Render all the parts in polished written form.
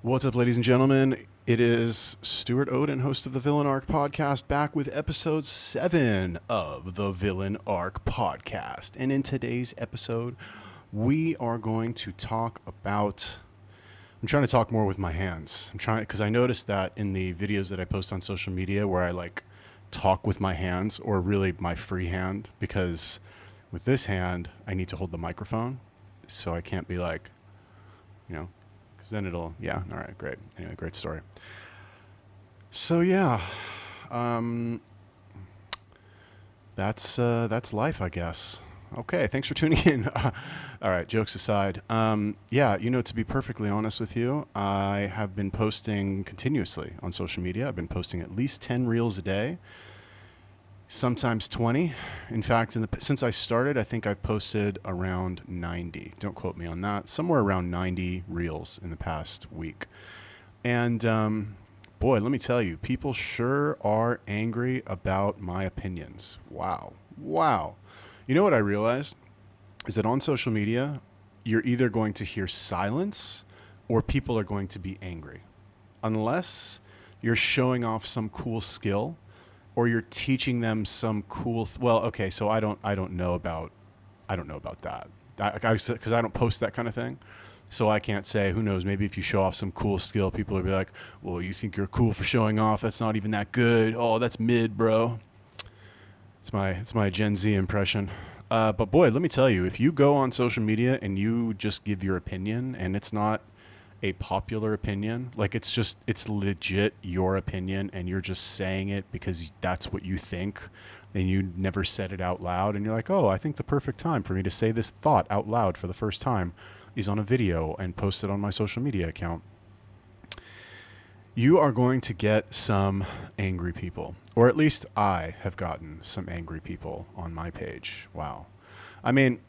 What's up, ladies and gentlemen? It is Stuart Odin, host of the Villain Arc podcast, back with episode 7 of the Villain Arc podcast. And in today's episode, we are going to talk about... I'm trying to talk more with my hands. I'm trying because I noticed that in the videos that I post on social media where I talk with my hands, or really my free hand, because with this hand, I need to hold the microphone. So I can't be because then it'll, yeah, all right, great. Anyway, great story. So yeah, that's life, I guess. Okay, thanks for tuning in. All right, jokes aside, yeah, to be perfectly honest with you, I have been posting continuously on social media. I've been posting at least 10 reels a day, sometimes 20. In fact, since I started, I think I've posted around 90. Don't quote me on that. Somewhere around 90 reels in the past week. And boy, let me tell you, people sure are angry about my opinions. Wow. You know what I realized is that on social media, you're either going to hear silence or people are going to be angry. Unless you're showing off some cool skill or you're teaching them some cool so I don't know about that, because I don't post that kind of thing, so I can't say. Who knows, maybe if you show off some cool skill, people will be like, well, you think you're cool for showing off, that's not even that good, oh, that's mid, bro. It's my Gen Z impression. But boy, let me tell you, if you go on social media and you just give your opinion and it's not a popular opinion, it's legit your opinion and you're just saying it because that's what you think and you never said it out loud, and you're like, oh, I think the perfect time for me to say this thought out loud for the first time is on a video and post it on my social media account, you are going to get some angry people. Or at least I have gotten some angry people on my page. Wow. I mean,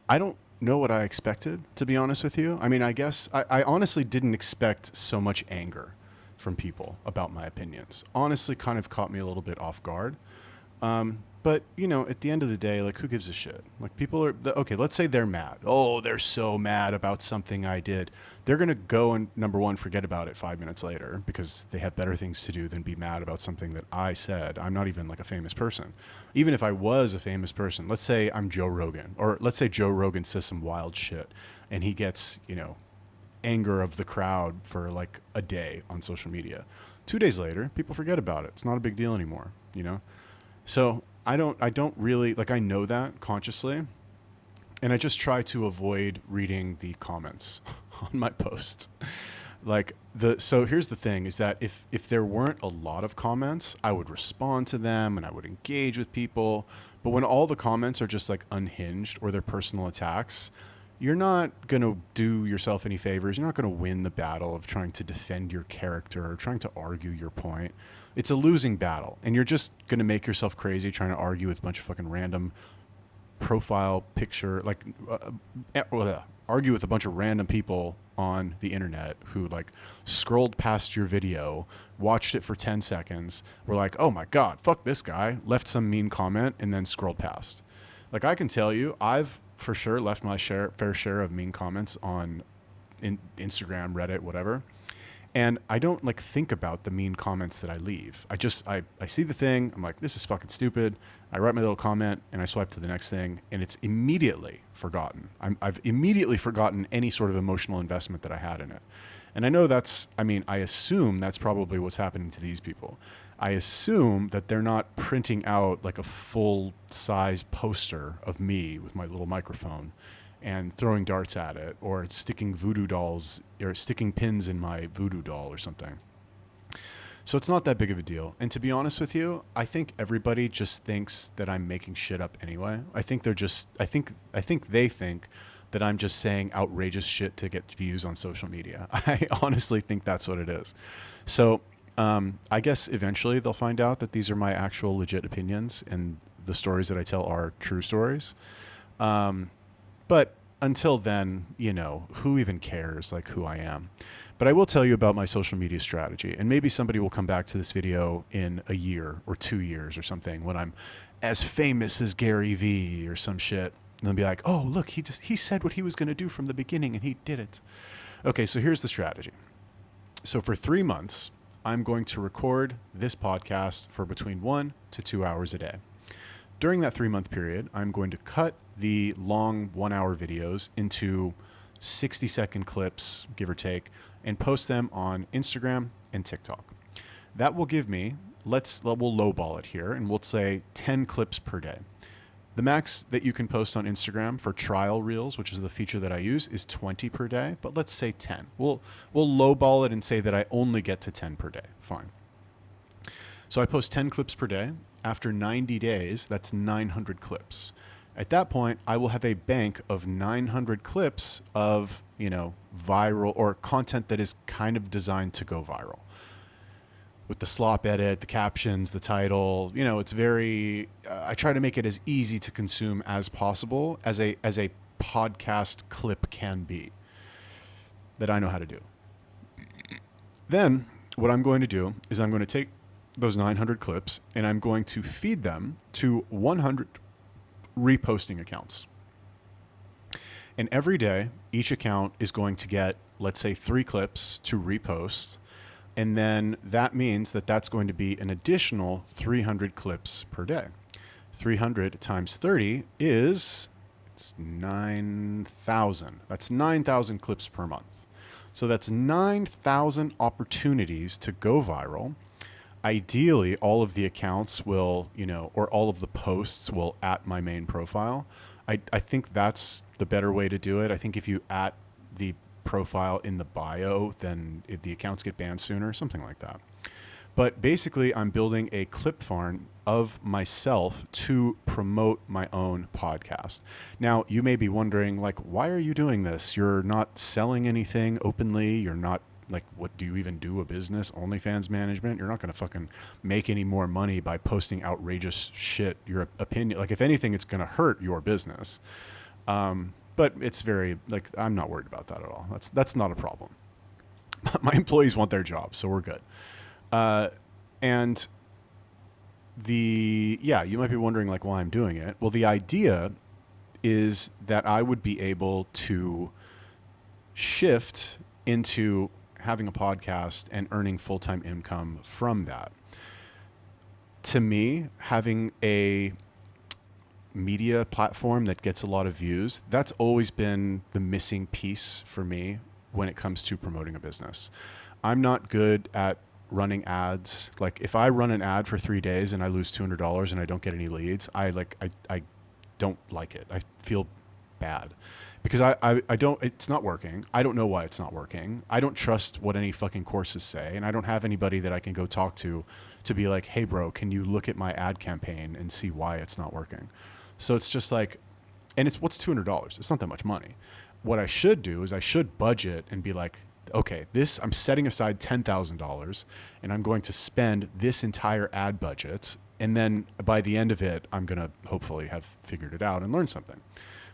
I don't know what I expected, to be honest with you. I mean, I guess I honestly didn't expect so much anger from people about my opinions. Honestly, kind of caught me a little bit off guard. But, at the end of the day, who gives a shit? People are, okay, let's say they're mad. Oh, they're so mad about something I did. They're going to go and, number one, forget about it 5 minutes later because they have better things to do than be mad about something that I said. I'm not even a famous person. Even if I was a famous person, let's say I'm Joe Rogan, or let's say Joe Rogan says some wild shit and he gets, anger of the crowd for a day on social media. 2 days later, people forget about it. It's not a big deal anymore, So I don't really, I know that consciously, and I just try to avoid reading the comments on my posts. So here's the thing, is that if there weren't a lot of comments, I would respond to them and I would engage with people. But when all the comments are just unhinged or they're personal attacks, you're not going to do yourself any favors. You're not going to win the battle of trying to defend your character or trying to argue your point. It's a losing battle, and you're just going to make yourself crazy trying to argue with a bunch of fucking random profile picture, argue with a bunch of random people on the internet who scrolled past your video, watched it for 10 seconds, were like, oh my God, fuck this guy, left some mean comment, and then scrolled past. I can tell you, I've for sure left my fair share of mean comments on Instagram, Reddit, whatever. And I don't think about the mean comments that I leave. I see the thing. I'm like, this is fucking stupid. I write my little comment and I swipe to the next thing, and it's immediately forgotten. I've immediately forgotten any sort of emotional investment that I had in it. And I know I assume that's probably what's happening to these people. I assume that they're not printing out a full size poster of me with my little microphone and throwing darts at it, or sticking voodoo dolls, or sticking pins in my voodoo doll or something. So it's not that big of a deal. And to be honest with you, I think everybody just thinks that I'm making shit up anyway. I think they think that I'm just saying outrageous shit to get views on social media. I honestly think that's what it is. So I guess eventually they'll find out that these are my actual legit opinions and the stories that I tell are true stories. But until then, who even cares who I am? But I will tell you about my social media strategy, and maybe somebody will come back to this video in a year or 2 years or something when I'm as famous as Gary Vee or some shit, and they'll be like, oh, look, he said what he was going to do from the beginning and he did it. Okay, so here's the strategy. So for 3 months, I'm going to record this podcast for between 1 to 2 hours a day. During that 3-month period, I'm going to cut the long 1-hour videos into 60-second clips, give or take, and post them on Instagram and TikTok. That will give me, we'll lowball it here, and we'll say 10 clips per day. The max that you can post on Instagram for trial reels, which is the feature that I use, is 20 per day, but let's say 10. We'll lowball it and say that I only get to 10 per day. Fine. So I post 10 clips per day. After 90 days, that's 900 clips. At that point, I will have a bank of 900 clips of, viral or content that is kind of designed to go viral. With the slop edit, the captions, the title, it's very, I try to make it as easy to consume as possible as a podcast clip can be that I know how to do. Then what I'm going to do is I'm going to take those 900 clips and I'm going to feed them to 100 reposting accounts. And every day, each account is going to get, let's say, 3 clips to repost. And then that means that that's going to be an additional 300 clips per day. 300 times 30 is 9,000. That's 9,000 clips per month. So that's 9,000 opportunities to go viral. Ideally, all of the accounts will, or all of the posts will at my main profile. I think that's the better way to do it. I think if you at the profile in the bio, then if the accounts get banned sooner, something like that. But basically, I'm building a clip farm of myself to promote my own podcast. Now, you may be wondering, why are you doing this? You're not selling anything openly. You're not, what do you even do a business? OnlyFans management? You're not going to fucking make any more money by posting outrageous shit. Your opinion, if anything, it's going to hurt your business. But it's very, I'm not worried about that at all. That's not a problem. My employees want their job, so we're good. And you might be wondering why I'm doing it. Well, the idea is that I would be able to shift into having a podcast and earning full-time income from that. To me, having a media platform that gets a lot of views, that's always been the missing piece for me when it comes to promoting a business. I'm not good at running ads. If I run an ad for 3 days and I lose $200 and I don't get any leads, I don't like it. I feel bad because I don't, it's not working. I don't know why it's not working. I don't trust what any fucking courses say. And I don't have anybody that I can go talk to be like, hey bro, can you look at my ad campaign and see why it's not working? So it's just and it's what's $200? It's not that much money. What I should do is I should budget and be like, okay, I'm setting aside $10,000 and I'm going to spend this entire ad budget. And then by the end of it, I'm going to hopefully have figured it out and learn something.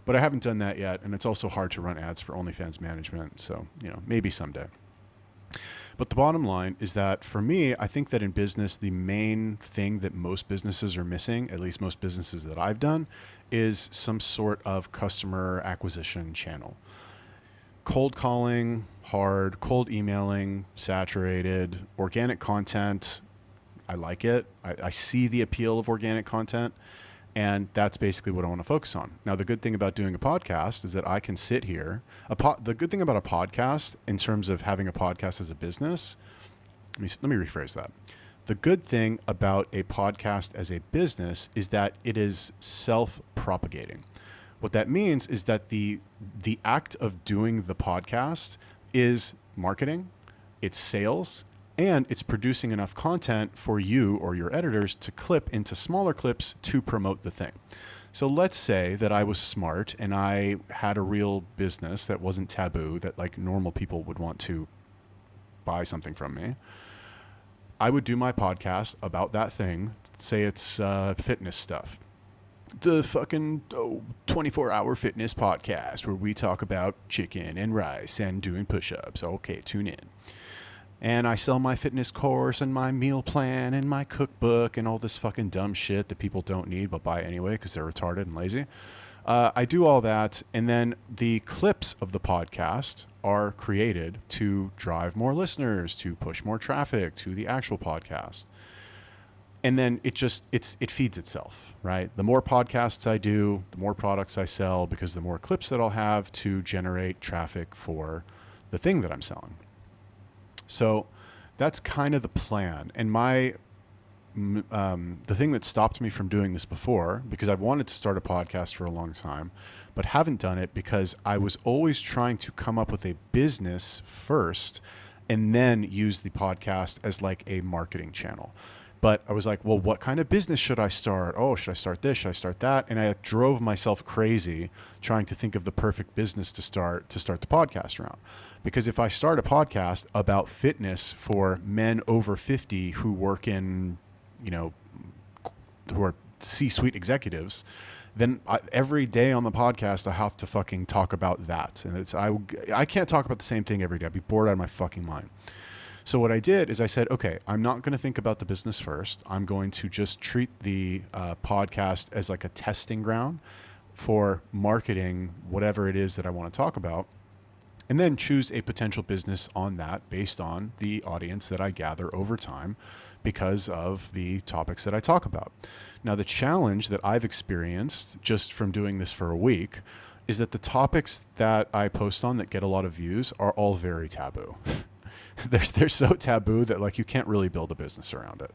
But I haven't done that yet. And it's also hard to run ads for OnlyFans management. So, maybe someday. But the bottom line is that for me, I think that in business, the main thing that most businesses are missing, at least most businesses that I've done, is some sort of customer acquisition channel. Cold calling, hard, cold emailing, saturated, organic content. I like it. I see the appeal of organic content. And that's basically what I want to focus on. Now, the good thing about doing a podcast is that I can sit here. The good thing about a podcast in terms of having a podcast as a business, let me rephrase that. The good thing about a podcast as a business is that it is self-propagating. What that means is that the act of doing the podcast is marketing, it's sales, and it's producing enough content for you or your editors to clip into smaller clips to promote the thing. So let's say that I was smart and I had a real business that wasn't taboo, that normal people would want to buy something from me. I would do my podcast about that thing. Say it's fitness stuff. The fucking 24-hour fitness podcast where we talk about chicken and rice and doing push-ups. Okay, tune in. And I sell my fitness course and my meal plan and my cookbook and all this fucking dumb shit that people don't need but buy anyway because they're retarded and lazy. I do all that, and then the clips of the podcast are created to drive more listeners, to push more traffic to the actual podcast. And then it feeds itself, right? The more podcasts I do, the more products I sell, because the more clips that I'll have to generate traffic for the thing that I'm selling. So that's kind of the plan. And the thing that stopped me from doing this before, because I've wanted to start a podcast for a long time, but haven't done it because I was always trying to come up with a business first and then use the podcast as like a marketing channel. But I was like, well, what kind of business should I start? Oh, should I start this? Should I start that? And I drove myself crazy trying to think of the perfect business to start the podcast around. Because if I start a podcast about fitness for men over 50 who work in, who are C-suite executives, then every day on the podcast, I have to fucking talk about that. And I can't talk about the same thing every day. I'd be bored out of my fucking mind. So what I did is I said, okay, I'm not going to think about the business first. I'm going to just treat the podcast as like a testing ground for marketing whatever it is that I want to talk about, and then choose a potential business on that based on the audience that I gather over time because of the topics that I talk about. Now, the challenge that I've experienced just from doing this for a week is that the topics that I post on that get a lot of views are all very taboo. They're so taboo that like you can't really build a business around it.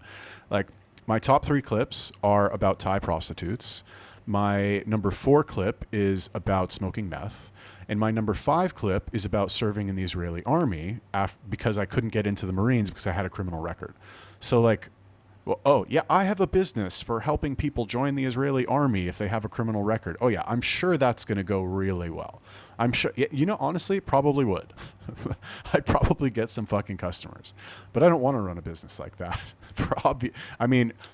Like my top 3 clips are about Thai prostitutes. My number 4 clip is about smoking meth. And my number 5 clip is about serving in the Israeli army because I couldn't get into the Marines because I had a criminal record. So like, well, oh yeah, I have a business for helping people join the Israeli army if they have a criminal record. Oh yeah, I'm sure that's going to go really well. I'm sure, honestly, probably would. I'd probably get some fucking customers, but I don't want to run a business like that.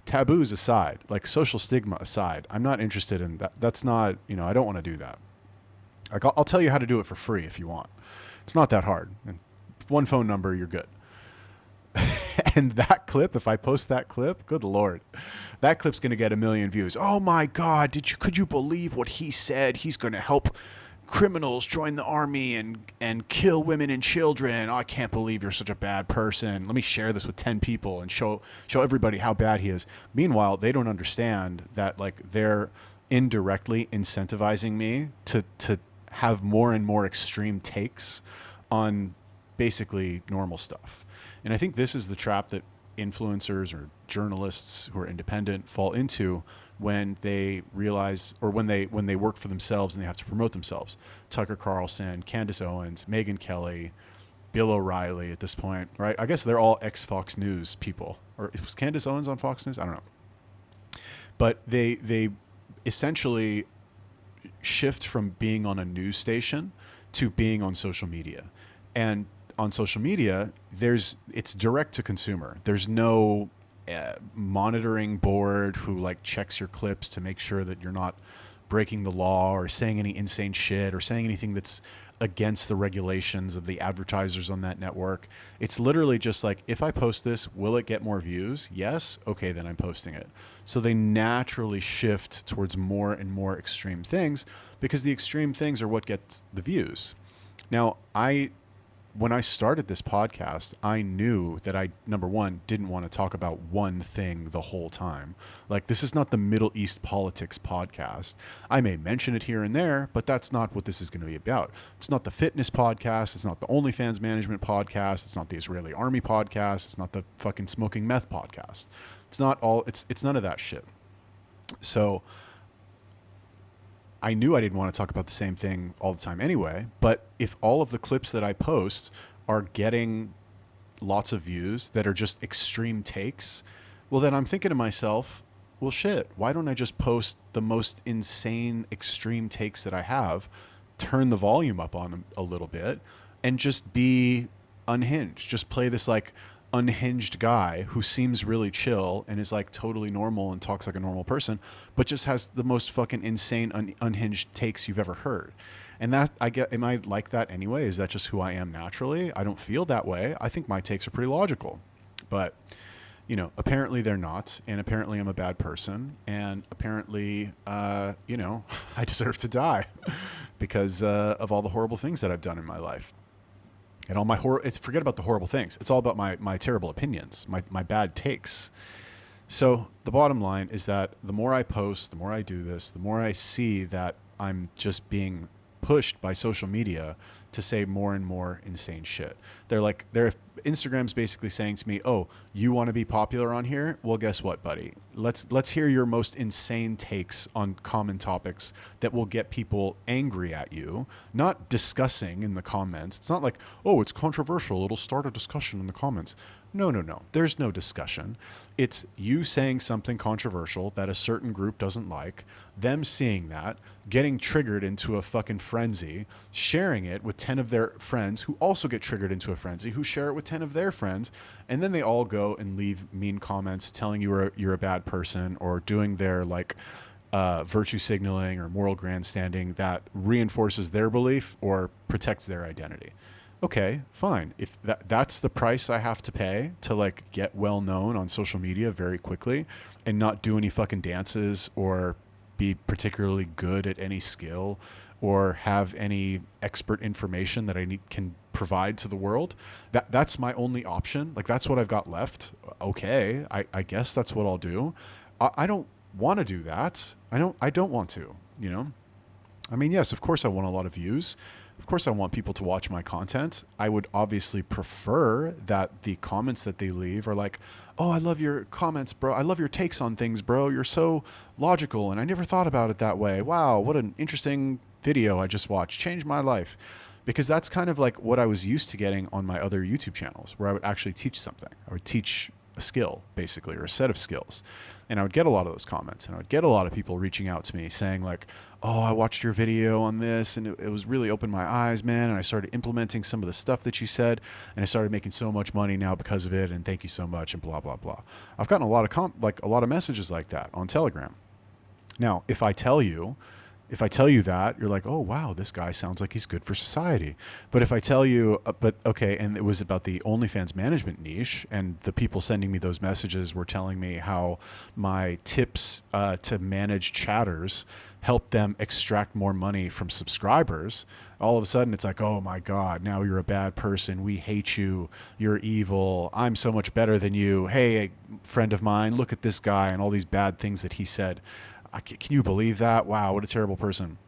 Taboos aside, like social stigma aside, I'm not interested in that. That's not, I don't want to do that. Like I'll tell you how to do it for free if you want. It's not that hard. And 1 phone number, you're good. And that clip, if I post that clip, good Lord, that clip's going to get 1 million views. Oh my God. Could you believe what he said? He's going to help criminals join the army and kill women and children. Oh, I can't believe you're such a bad person. Let me share this with 10 people and show everybody how bad he is. Meanwhile, they don't understand that like they're indirectly incentivizing me to have more and more extreme takes on basically normal stuff. And I think this is the trap that influencers or journalists who are independent fall into when they realize, or when they work for themselves and they have to promote themselves. Tucker Carlson, Candace Owens, Megyn Kelly, Bill O'Reilly at this point, right? I guess they're all ex-Fox News people. Or was Candace Owens on Fox News? I don't know. But they essentially shift from being on a news station to being on social media. And on social media, it's direct to consumer. There's no monitoring board who like checks your clips to make sure that you're not breaking the law or saying any insane shit or saying anything that's against the regulations of the advertisers on that network. It's literally just like, if I post this, will it get more views? Yes. Okay, then I'm posting it. So they naturally shift towards more and more extreme things because the extreme things are what gets the views. Now, when I started this podcast, I knew that I, number one, didn't want to talk about one thing the whole time. Like, this is not the Middle East politics podcast. I may mention it here and there, but that's not what this is going to be about. It's not the fitness podcast. It's not the OnlyFans management podcast. It's not the Israeli army podcast. It's not the fucking smoking meth podcast. It's none of that shit. So I knew I didn't want to talk about the same thing all the time anyway, but if all of the clips that I post are getting lots of views that are just extreme takes, well, then I'm thinking to myself, well, shit, why don't I just post the most insane extreme takes that I have, turn the volume up on them a little bit, and just be unhinged. Just play this like unhinged guy who seems really chill and is like totally normal and talks like a normal person, but just has the most fucking insane unhinged takes you've ever heard. And that, am I like that anyway? Is that just who I am naturally? I don't feel that way. I think my takes are pretty logical, but apparently they're not, and apparently I'm a bad person, and apparently, I deserve to die because of all the horrible things that I've done in my life. And all my forget about the horrible things. It's all about my terrible opinions, my bad takes. So the bottom line is that the more I post, the more I do this, the more I see that I'm just being pushed by social media to say more and more insane shit. Instagram's basically saying to me, "Oh, you want to be popular on here? Well, guess what, buddy? Let's hear your most insane takes on common topics that will get people angry at you, not discussing in the comments. It's not like, "Oh, it's controversial. It'll start a discussion in the comments." No, no, no. There's no discussion. It's you saying something controversial that a certain group doesn't like, them seeing that, getting triggered into a fucking frenzy, sharing it with 10 of their friends who also get triggered into a frenzy, who share it with 10 of their friends, and then they all go and leave mean comments telling you're a bad person, or doing their virtue signaling or moral grandstanding that reinforces their belief or protects their identity. Okay, fine. If that's the price I have to pay to get well known on social media very quickly and not do any fucking dances or be particularly good at any skill or have any expert information that can provide to the world, that's my only option. That's what I've got left. Okay, I guess that's what I'll do. I don't want to do that. I don't want to, I mean, yes, of course I want a lot of views. Of course I want people to watch my content. I would obviously prefer that the comments that they leave are like, "Oh, I love your comments, bro. I love your takes on things, bro. You're so logical, and I never thought about it that way. Wow, what an interesting video I just watched. Changed my life." Because that's kind of like what I was used to getting on my other YouTube channels, where I would actually teach something. I would teach a skill, basically, or a set of skills. And I would get a lot of those comments, and I would get a lot of people reaching out to me saying "Oh, I watched your video on this, and it was really opened my eyes, man. And I started implementing some of the stuff that you said, and I started making so much money now because of it. And thank you so much." And blah blah blah. I've gotten a lot of a lot of messages like that on Telegram. Now, if I tell you that, you're like, "Oh, wow, this guy sounds like he's good for society." But if I tell you, and it was about the OnlyFans management niche, and the people sending me those messages were telling me how my tips to manage chatters help them extract more money from subscribers, all of a sudden it's like, "Oh my God, now you're a bad person. We hate you. You're evil. I'm so much better than you. Hey, a friend of mine, look at this guy and all these bad things that he said. Can you believe that? Wow, what a terrible person."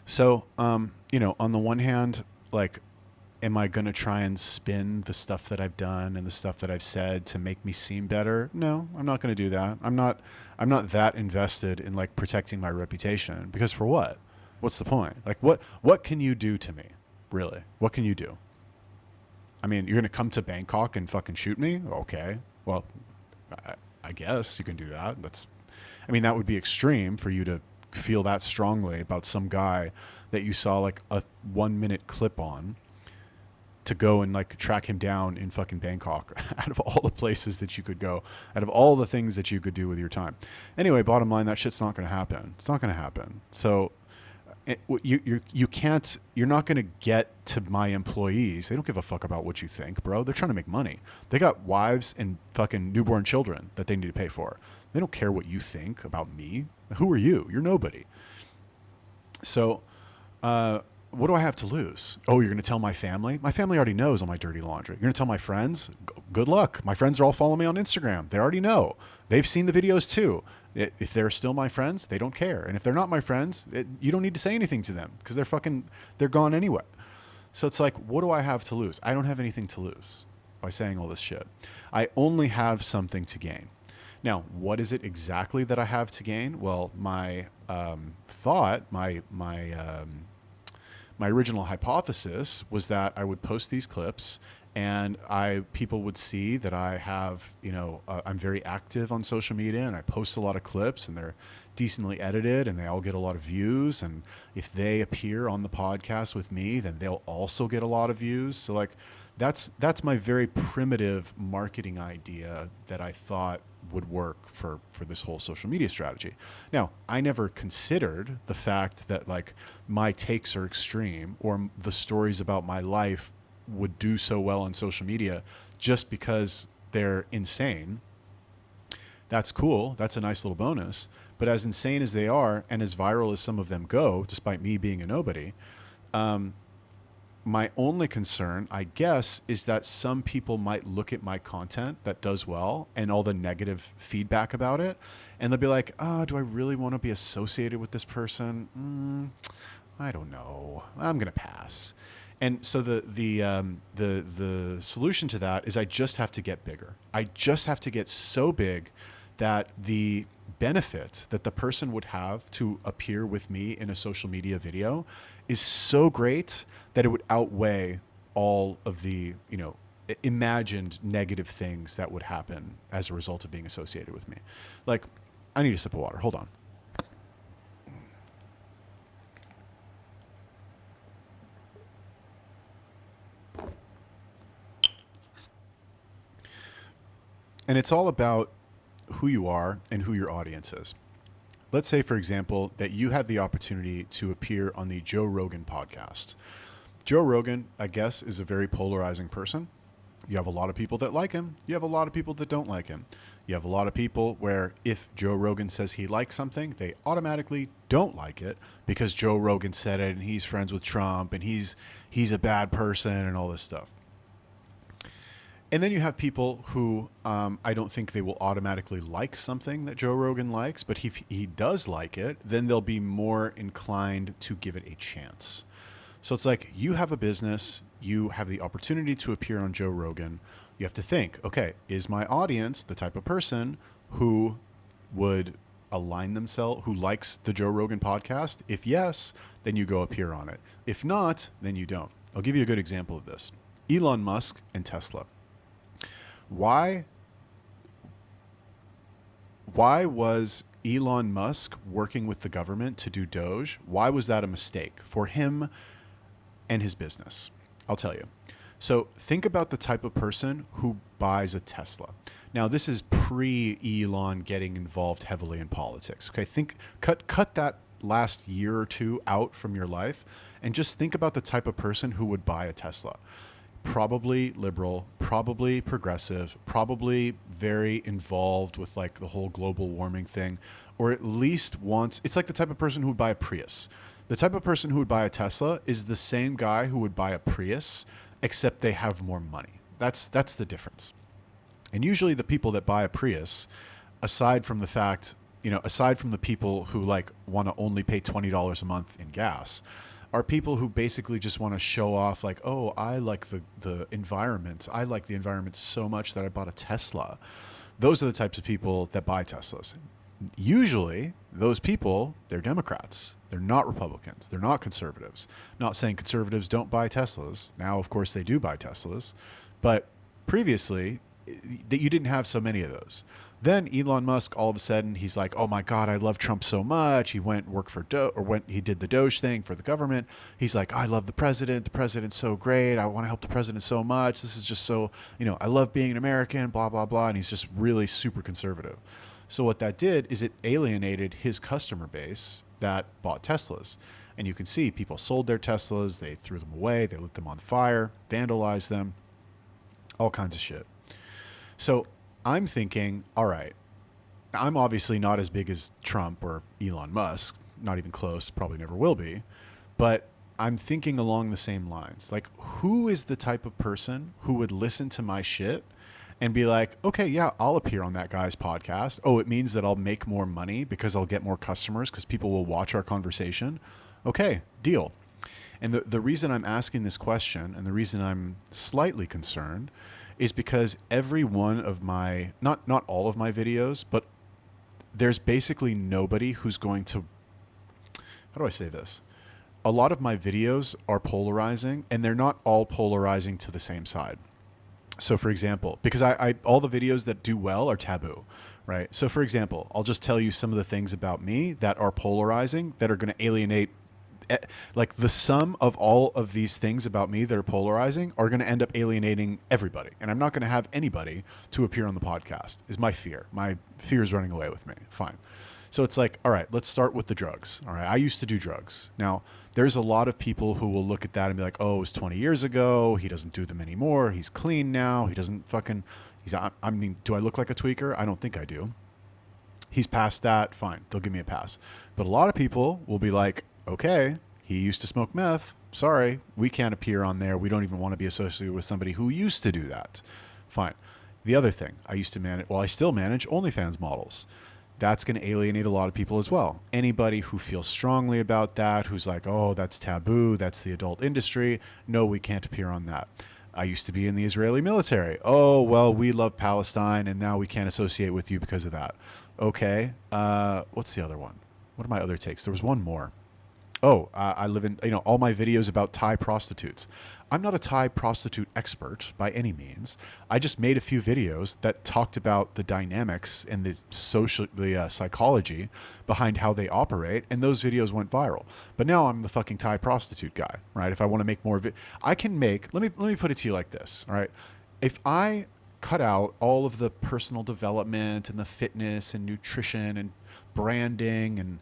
So, on the one hand, am I going to try and spin the stuff that I've done and the stuff that I've said to make me seem better? No, I'm not going to do that. I'm not that invested in protecting my reputation, because for what? What's the point? What can you do to me? Really? What can you do? I mean, you're going to come to Bangkok and fucking shoot me? Okay. Well, I guess you can do that. That would be extreme for you to feel that strongly about some guy that you saw a 1-minute clip on, to go and track him down in fucking Bangkok out of all the places that you could go, out of all the things that you could do with your time. Anyway, bottom line, that shit's not going to happen. It's not going to happen. So you're not going to get to my employees. They don't give a fuck about what you think, bro. They're trying to make money. They got wives and fucking newborn children that they need to pay for. They don't care what you think about me. Who are you? You're nobody. So, what do I have to lose? Oh, you're going to tell my family? My family already knows all my dirty laundry. You're going to tell my friends? Good luck. My friends are all following me on Instagram. They already know. They've seen the videos too. If they're still my friends, they don't care. And if they're not my friends, you don't need to say anything to them, because they're gone anyway. So it's like, what do I have to lose? I don't have anything to lose by saying all this shit. I only have something to gain. Now, what is it exactly that I have to gain? Well, my original hypothesis was that I would post these clips, and people would see that I have, I'm very active on social media, and I post a lot of clips, and they're decently edited, and they all get a lot of views. And if they appear on the podcast with me, then they'll also get a lot of views. So that's my very primitive marketing idea that I thought would work for this whole social media strategy. Now, I never considered the fact that my takes are extreme, or the stories about my life would do so well on social media just because they're insane, that's cool. That's a nice little bonus. But as insane as they are, and as viral as some of them go, despite me being a nobody, my only concern, I guess, is that some people might look at my content that does well and all the negative feedback about it, and they'll be like, "Oh, do I really want to be associated with this person? I don't know. I'm gonna pass." And so the solution to that is I just have to get bigger. I just have to get so big that the benefit that the person would have to appear with me in a social media video is so great that it would outweigh all of the, imagined negative things that would happen as a result of being associated with me. Like, I need a sip of water. Hold on. And it's all about who you are and who your audience is. Let's say, for example, that you have the opportunity to appear on the Joe Rogan podcast. Joe Rogan, I guess, is a very polarizing person. You have a lot of people that like him. You have a lot of people that don't like him. You have a lot of people where if Joe Rogan says he likes something, they automatically don't like it because Joe Rogan said it and he's friends with Trump and he's a bad person and all this stuff. And then you have people who I don't think they will automatically like something that Joe Rogan likes, but if he does like it, then they'll be more inclined to give it a chance. So it's like you have a business, you have the opportunity to appear on Joe Rogan. You have to think, okay, is my audience the type of person who would align themselves, who likes the Joe Rogan podcast? If yes, then you go appear on it. If not, then you don't. I'll give you a good example of this. Elon Musk and Tesla. Why was Elon Musk working with the government to do Doge? Why was that a mistake for him and his business? I'll tell you. So think about the type of person who buys a Tesla. Now, this is pre-Elon getting involved heavily in politics. Okay, cut that last year or two out from your life and just think about the type of person who would buy a Tesla. Probably liberal, probably progressive, probably very involved with like the whole global warming thing, or at least wants, it's like the type of person who would buy a Prius. The type of person who would buy a Tesla is the same guy who would buy a Prius, except they have more money. That's the difference. And usually the people that buy a Prius, aside from the fact, aside from the people who like want to only pay $20 a month in gas, are people who basically just want to show off like, oh, I like the environment. I like the environment so much that I bought a Tesla. Those are the types of people that buy Teslas. Usually those people, they're Democrats. They're not Republicans. They're not conservatives. I'm not saying conservatives don't buy Teslas. Now, of course, they do buy Teslas. But previously, that you didn't have so many of those. Then Elon Musk, all of a sudden, he's like, oh my God, I love Trump so much. He went and worked for he did the Doge thing for the government. He's like, I love the president. The president's so great. I want to help the president so much. This is just so, I love being an American, blah, blah, blah. And he's just really super conservative. So what that did is it alienated his customer base that bought Teslas. And you can see people sold their Teslas. They threw them away. They lit them on fire, vandalized them, all kinds of shit. So I'm thinking, all right, I'm obviously not as big as Trump or Elon Musk, not even close, probably never will be, but I'm thinking along the same lines. Like, who is the type of person who would listen to my shit and be like, okay, yeah, I'll appear on that guy's podcast. Oh, it means that I'll make more money because I'll get more customers because people will watch our conversation. Okay, deal. And the reason I'm asking this question and the reason I'm slightly concerned is because every one of my, not all of my videos, but there's basically nobody who's going to, how do I say this? A lot of my videos are polarizing and they're not all polarizing to the same side. So for example, because I all the videos that do well are taboo, right? So for example, I'll just tell you some of the things about me that are polarizing, that are going to alienate. Like the sum of all of these things about me that are polarizing are going to end up alienating everybody. And I'm not going to have anybody to appear on the podcast is my fear. My fear is running away with me. Fine. So it's like, all right, let's start with the drugs. All right. I used to do drugs. Now there's a lot of people who will look at that and be like, oh, it was 20 years ago. He doesn't do them anymore. He's clean now. He doesn't fucking, I mean, do I look like a tweaker? I don't think I do. He's past that, fine, they'll give me a pass. But a lot of people will be like, okay, he used to smoke meth. Sorry, we can't appear on there. We don't even want to be associated with somebody who used to do that. Fine. The other thing, I used to manage, well, I still manage OnlyFans models. That's going to alienate a lot of people as well. Anybody who feels strongly about that, who's like, oh, that's taboo, that's the adult industry. No, we can't appear on that. I used to be in the Israeli military. Oh, well, we love Palestine, and now we can't associate with you because of that. Okay. What's the other one? What are my other takes? There was one more. Oh, I live in, all my videos about Thai prostitutes. I'm not a Thai prostitute expert by any means. I just made a few videos that talked about the dynamics and the psychology behind how they operate, and those videos went viral. But now I'm the fucking Thai prostitute guy, right? If I want to make more, I can make. Let me put it to you like this, all right? If I cut out all of the personal development and the fitness and nutrition and branding and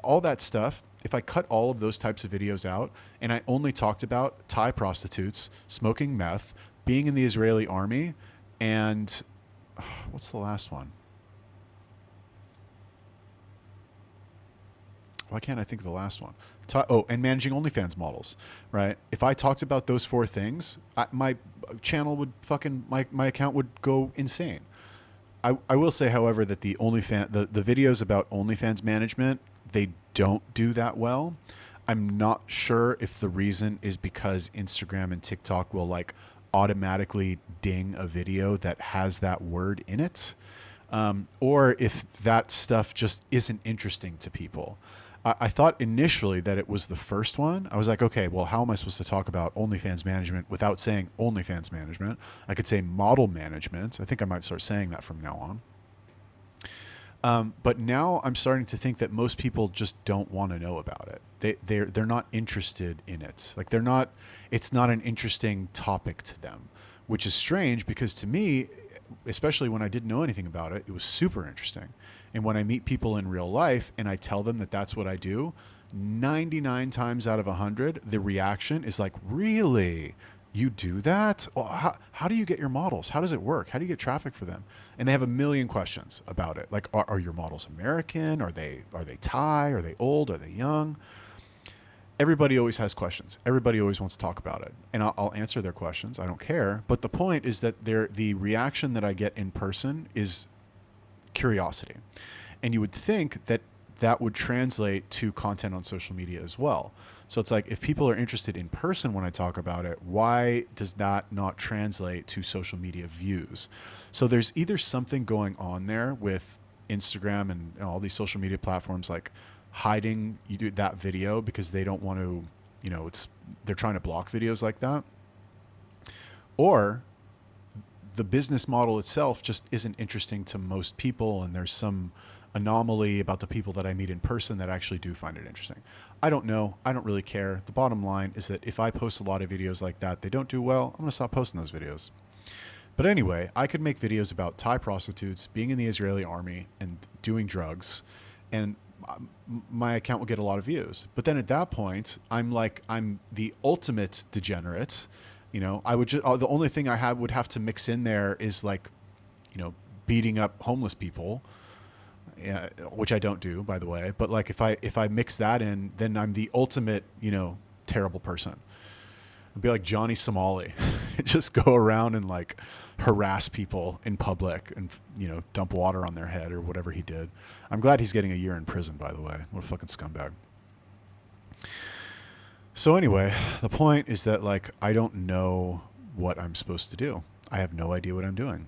all that stuff, if I cut all of those types of videos out and I only talked about Thai prostitutes, smoking meth, being in the Israeli army, and what's the last one? Why can't I think of the last one? And managing OnlyFans models, right? If I talked about those four things, my channel would my account would go insane. I will say, however, that the videos about OnlyFans management, they don't do that well. I'm not sure if the reason is because Instagram and TikTok will like automatically ding a video that has that word in it, or if that stuff just isn't interesting to people. I thought initially that it was the first one. I was like, okay, well, how am I supposed to talk about OnlyFans management without saying OnlyFans management? I could say model management. I think I might start saying that from now on. But now I'm starting to think that most people just don't want to know about it. They're not interested in it. Like it's not an interesting topic to them, which is strange because to me, especially when I didn't know anything about it, it was super interesting. And when I meet people in real life and I tell them that that's what I do, 99 times out of 100, the reaction is like, really? You do that? Well, how do you get your models? How does it work? How do you get traffic for them? And they have a million questions about it. Like, are your models American? Are they Thai? Are they old? Are they young? Everybody always has questions. Everybody always wants to talk about it. And I'll answer their questions. I don't care. But the point is that the reaction that I get in person is curiosity. And you would think that that would translate to content on social media as well. So it's like, if people are interested in person when I talk about it, why does that not translate to social media views? So there's either something going on there with Instagram and all these social media platforms, like hiding that video because they don't want to, they're trying to block videos like that. Or the business model itself just isn't interesting to most people, and there's some anomaly about the people that I meet in person that actually do find it interesting. I don't know. I don't really care. The bottom line is that if I post a lot of videos like that, they don't do well, I'm going to stop posting those videos. But anyway, I could make videos about Thai prostitutes, being in the Israeli army, and doing drugs, and my account will get a lot of views. But then at that point, I'm the ultimate degenerate. I would just, the only thing I would have to mix in there is like, beating up homeless people, which I don't do, by the way. But like, if I mix that in, then I'm the ultimate, terrible person. I'd be like Johnny Somali, just go around and like harass people in public and, dump water on their head or whatever he did. I'm glad he's getting a year in prison, by the way. What a fucking scumbag. So anyway, the point is that like, I don't know what I'm supposed to do. I have no idea what I'm doing.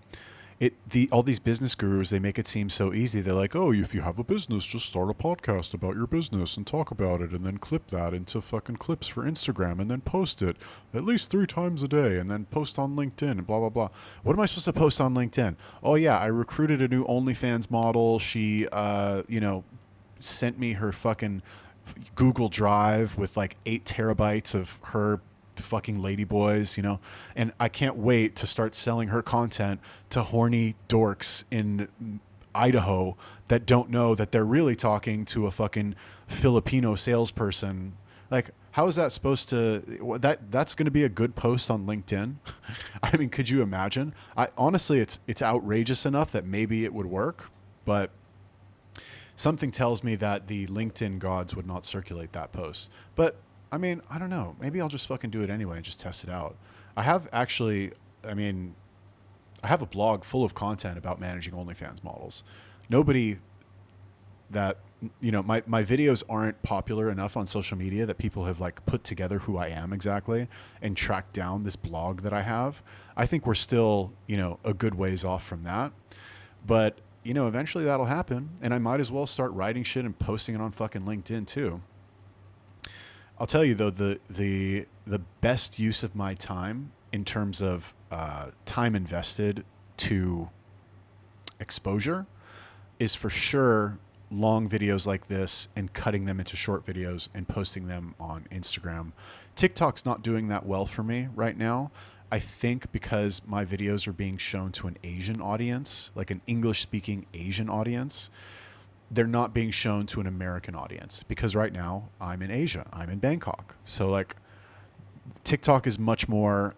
All these business gurus, they make it seem so easy. They're like, oh, if you have a business, just start a podcast about your business and talk about it and then clip that into fucking clips for Instagram and then post it at least 3 times a day and then post on LinkedIn and blah, blah, blah. What am I supposed to post on LinkedIn? Oh yeah, I recruited a new OnlyFans model. She, sent me her fucking Google Drive with like 8 terabytes of her fucking ladyboys, and I can't wait to start selling her content to horny dorks in Idaho that don't know that they're really talking to a fucking Filipino salesperson Like, how is that supposed to, that's going to be a good post on LinkedIn? I mean, could you imagine? I honestly, it's outrageous enough that maybe it would work, but something tells me that the LinkedIn gods would not circulate that post. But I mean, I don't know. Maybe I'll just fucking do it anyway and just test it out. I have actually, I mean, I have a blog full of content about managing OnlyFans models. Nobody that, my videos aren't popular enough on social media that people have like put together who I am exactly and tracked down this blog that I have. I think we're still, a good ways off from that. But, eventually that'll happen. And I might as well start writing shit and posting it on fucking LinkedIn too. I'll tell you though, the best use of my time in terms of time invested to exposure is for sure long videos like this and cutting them into short videos and posting them on Instagram. TikTok's not doing that well for me right now. I think because my videos are being shown to an Asian audience, like an English speaking Asian audience, they're not being shown to an American audience because right now I'm in Asia. I'm in Bangkok. So like TikTok is much more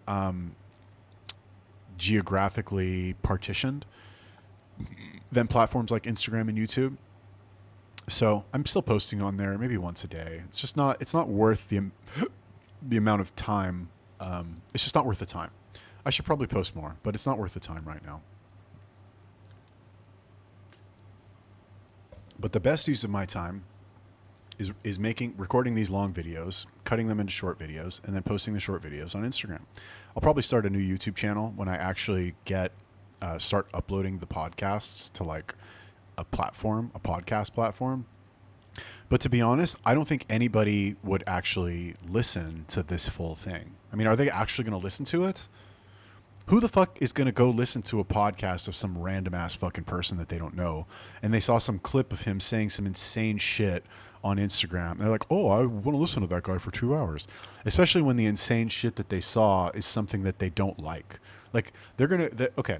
geographically partitioned than platforms like Instagram and YouTube. So I'm still posting on there maybe once a day. It's not worth the amount of time. It's just not worth the time. I should probably post more, but it's not worth the time right now. But the best use of my time is recording these long videos, cutting them into short videos, and then posting the short videos on Instagram. I'll probably start a new YouTube channel when I actually start uploading the podcasts to like a podcast platform. But to be honest, I don't think anybody would actually listen to this full thing. I mean, are they actually going to listen to it? Who the fuck is going to go listen to a podcast of some random ass fucking person that they don't know? And they saw some clip of him saying some insane shit on Instagram. And they're like, oh, I want to listen to that guy for 2 hours. Especially when the insane shit that they saw is something that they don't like. Like okay.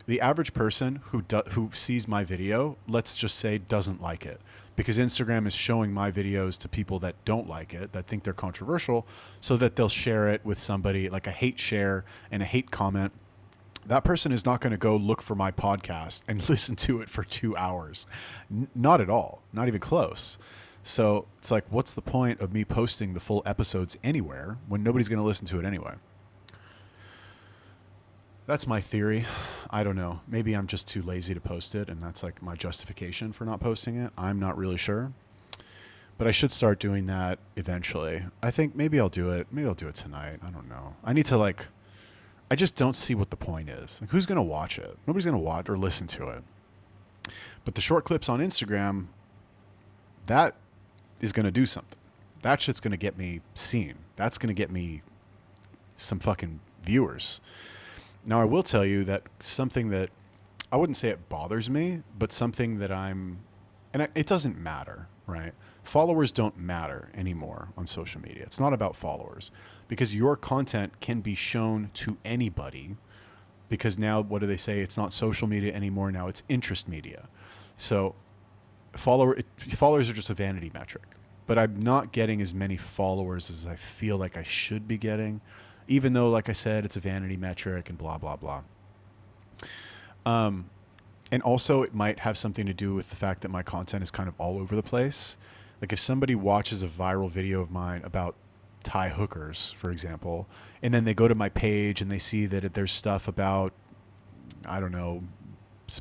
The average person who sees my video, let's just say, doesn't like it because Instagram is showing my videos to people that don't like it, that think they're controversial, so that they'll share it with somebody, like a hate share and a hate comment. That person is not going to go look for my podcast and listen to it for 2 hours. Not at all. Not even close. So it's like, what's the point of me posting the full episodes anywhere when nobody's going to listen to it anyway? That's my theory. I don't know. Maybe I'm just too lazy to post it, and that's like my justification for not posting it. I'm not really sure. But I should start doing that eventually. I think maybe I'll do it. Maybe I'll do it tonight. I don't know. I need to I just don't see what the point is. Like, who's going to watch it? Nobody's going to watch or listen to it. But the short clips on Instagram, that is going to do something. That shit's going to get me seen. That's going to get me some fucking viewers. Now, I will tell you that something that I wouldn't say it bothers me, but something that it doesn't matter, right? Followers don't matter anymore on social media. It's not about followers because your content can be shown to anybody because now, what do they say? It's not social media anymore. Now it's interest media. So followers are just a vanity metric, but I'm not getting as many followers as I feel like I should be getting. Even though, like I said, it's a vanity metric and blah, blah, blah. And also it might have something to do with the fact that my content is kind of all over the place. Like if somebody watches a viral video of mine about Thai hookers, for example, and then they go to my page and they see that there's stuff about, I don't know,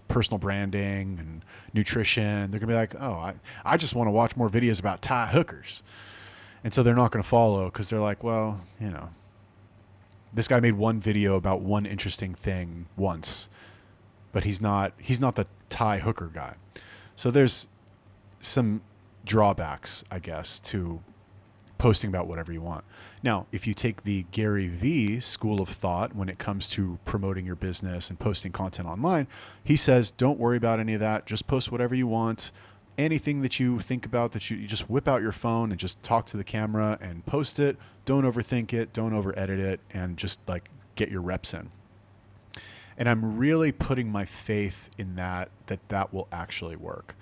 personal branding and nutrition, they're going to be like, oh, I just want to watch more videos about Thai hookers. And so they're not going to follow because they're like, well, this guy made one video about one interesting thing once, but he's not the Thai hooker guy. So there's some drawbacks, I guess, to posting about whatever you want. Now, if you take the Gary Vee school of thought when it comes to promoting your business and posting content online, he says, don't worry about any of that. Just post whatever you want. Anything that you think about, that you just whip out your phone and just talk to the camera and post it. Don't overthink it. Don't over edit it, and just get your reps in. And I'm really putting my faith in that will actually work.